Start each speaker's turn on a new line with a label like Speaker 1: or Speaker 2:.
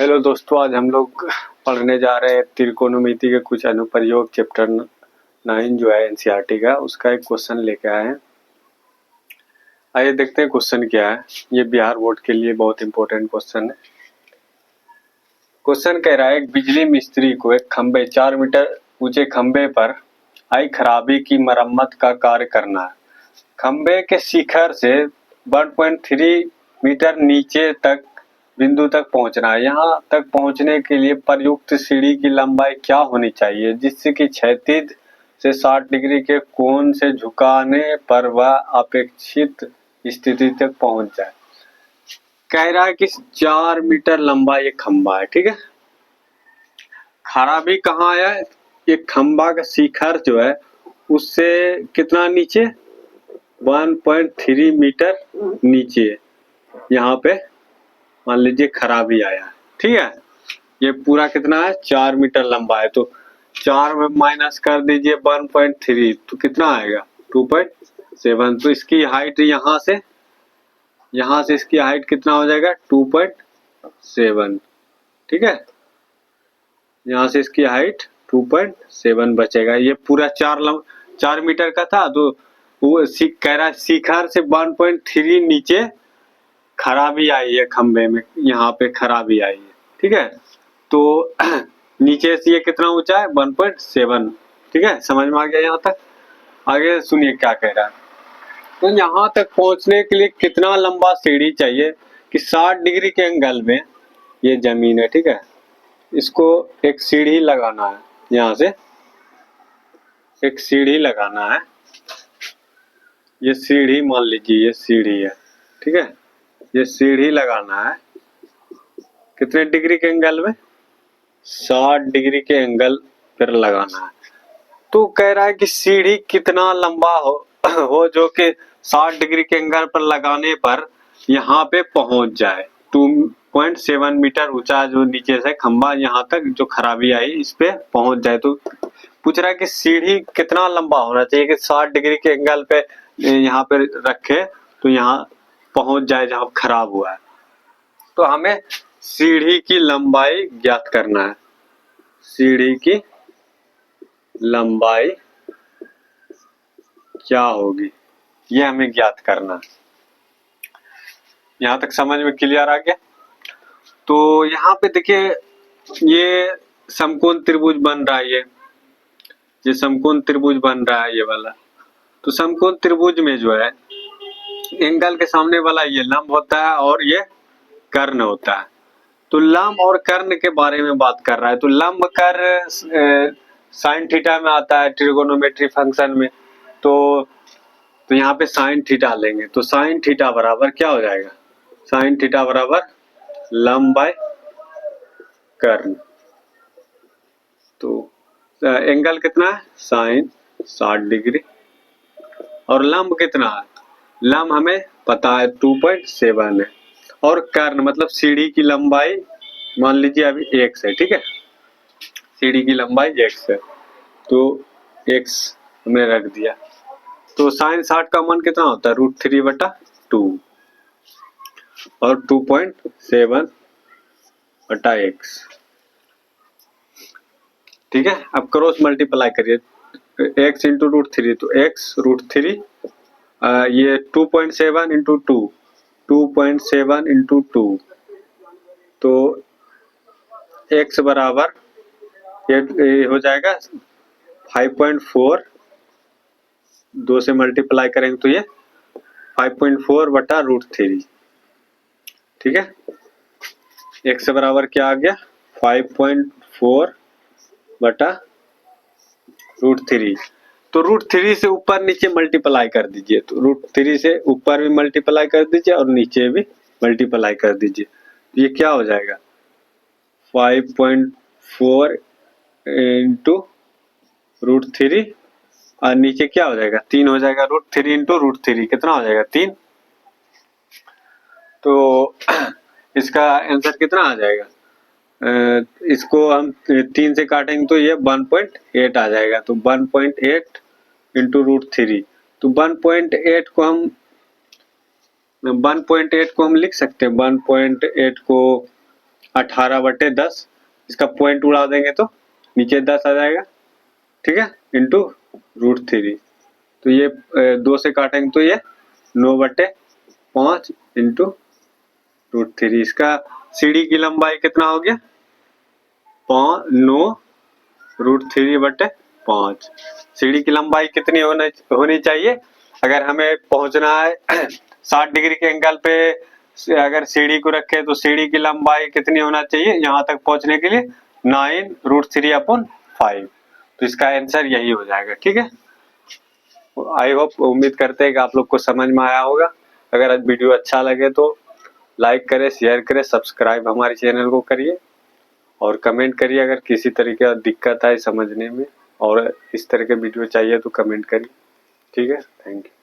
Speaker 1: Hello दोस्तों, आज हम लोग पढ़ने जा रहे हैं त्रिकोणमिति के कुछ अनुप्रयोग चैप्टर 9 जो है एनसीईआरटी का, उसका एक क्वेश्चन लेके आए हैं। आइए देखते हैं क्वेश्चन क्या है। ये बिहार बोर्ड के लिए बहुत इंपॉर्टेंट क्वेश्चन है। क्वेश्चन कह रहा है, एक बिजली मिस्त्री को एक खंबे 4 मीटर ऊंचे खंबे पर आई खराबी की मरम्मत का कार्य करना है। खंबे के शिखर से 1.3 मीटर नीचे तक बिंदु तक पहुंचना है। यहाँ तक पहुंचने के लिए प्रयुक्त सीढ़ी की लंबाई क्या होनी चाहिए जिससे कि क्षैतिज से 60 डिग्री के कोण से झुकाने पर वह अपेक्षित स्थिति तक पहुंच जाए। कह रहा है कि 4 मीटर लंबा ये खंबा है, ठीक है। खराबी कहाँ है? ये खंबा का शिखर जो है उससे कितना नीचे, 1.3 मीटर नीचे यहाँ पे मान लीजिए खराबी आया है, ठीक है। ये पूरा कितना है? 4 मीटर लंबा है, तो 4 में माइनस कर दीजिए 1.3 तो कितना आएगा? 2.7। तो इसकी हाइट यहाँ से इसकी हाइट कितना हो जाएगा? 2.7, ठीक है। यहाँ से इसकी हाइट 2.7 बचेगा। ये पूरा 4 मीटर का था, तो वो कह रहा है शिखर से 1.3 नीचे खराबी आई है खंबे में, यहाँ पे खराबी आई है, ठीक है। तो नीचे से ये कितना ऊंचा है? 1.7, ठीक है। समझ में आ गया यहाँ तक? आगे सुनिए क्या कह रहा है। तो यहाँ तक पहुंचने के लिए कितना लंबा सीढ़ी चाहिए कि 60 डिग्री के एंगल में ये जमीन है, ठीक है। इसको एक सीढ़ी लगाना है, यहाँ से एक सीढ़ी लगाना है। ये सीढ़ी मान लीजिए, ये सीढ़ी है, ठीक है। ये सीढ़ी लगाना है कितने डिग्री के एंगल में? 60 डिग्री के एंगल पर लगाना है। तो कह रहा है कि सीढ़ी कितना लंबा हो जो कि 60 डिग्री के एंगल पर लगाने पर यहाँ पे पहुंच जाए। 2.7 मीटर ऊंचा जो नीचे से खंबा यहाँ तक जो खराबी आई इस पे पहुंच जाए। तो पूछ रहा है कि सीढ़ी कितना लंबा होना चाहिए कि 60 डिग्री के एंगल पे यहाँ पे रखे तो यहाँ पहुंच जाए जहाँ खराब हुआ है। तो हमें सीढ़ी की लंबाई ज्ञात करना है। सीढ़ी की लंबाई क्या होगी ये हमें ज्ञात करना है। यहाँ तक समझ में क्लियर आ गया? तो यहाँ पे देखिए, ये समकोण त्रिभुज बन रहा है, ये समकोण त्रिभुज बन रहा है ये वाला। तो समकोण त्रिभुज में जो है एंगल के सामने वाला ये लंब होता है और ये कर्ण होता है। तो लंब और कर्ण के बारे में बात कर रहा है। तो लंब कर्ण साइन थीटा में आता है ट्रिगोनोमेट्री फंक्शन में। तो यहाँ पे साइन थीटा लेंगे तो साइन थीटा बराबर क्या हो जाएगा? साइन थीटा बराबर लंब बाय कर्ण। तो एंगल कितना है? Sine 60 degree. और लंब कितना है? लंब हमें पता है 2.7 है। और कर्ण मतलब सीढ़ी की लंबाई मान लीजिए अभी x है, ठीक है। सीढ़ी की लंबाई x है, तो x हमने रख दिया। तो साइन 60 का मान कितना होता है? √3/2 और 2.7/x, ठीक है। अब क्रॉस मल्टीप्लाई करिए, x इंटू √3 तो x √3, ये 2.7 इंटू 2, 2.7 इंटू 2, तो x बराबर ये हो जाएगा 5.4, 2 से मल्टीप्लाई करेंगे तो ये 5.4/√3, ठीक है। x बराबर क्या आ गया? 5.4/√3। तो √3 से ऊपर नीचे मल्टीप्लाई कर दीजिए, तो √3 से ऊपर भी मल्टीप्लाई कर दीजिए और नीचे भी मल्टीप्लाई कर दीजिए। तो ये क्या हो जाएगा? 5.4 इंटू √3 और नीचे क्या हो जाएगा? 3 हो जाएगा। √3 इंटू √3 कितना हो जाएगा? 3। तो इसका आंसर कितना आ जाएगा? इसको हम 3 से काटेंगे तो ये 1.8 आ जाएगा। तो 1.8 इंटू √3, तो 1.8 को हम लिख सकते हैं। 1.8 को 18/10, इसका पॉइंट उड़ा देंगे तो नीचे 10 आ जाएगा, ठीक है, इंटू √3। तो ये 2 से काटेंगे तो ये 9/5 इंटू √3। इसका सीढ़ी की लंबाई कितना हो गया, 9 √3/5। सीढ़ी की लंबाई कितनी होनी चाहिए, अगर हमें पहुंचना है 60 डिग्री के एंगल पे अगर सीढ़ी को रखे तो सीढ़ी की लंबाई कितनी होना चाहिए यहाँ तक पहुंचने के लिए, 9 √3/5। तो इसका आंसर यही हो जाएगा, ठीक है। आई होप, उम्मीद करते हैं कि आप लोग को समझ में आया होगा। अगर वीडियो अच्छा लगे तो लाइक करें, शेयर करें, सब्सक्राइब हमारे चैनल को करिए और कमेंट करिए अगर किसी तरीके का दिक्कत आए समझने में और इस तरह के वीडियो चाहिए तो कमेंट करिए, ठीक है। Thank you.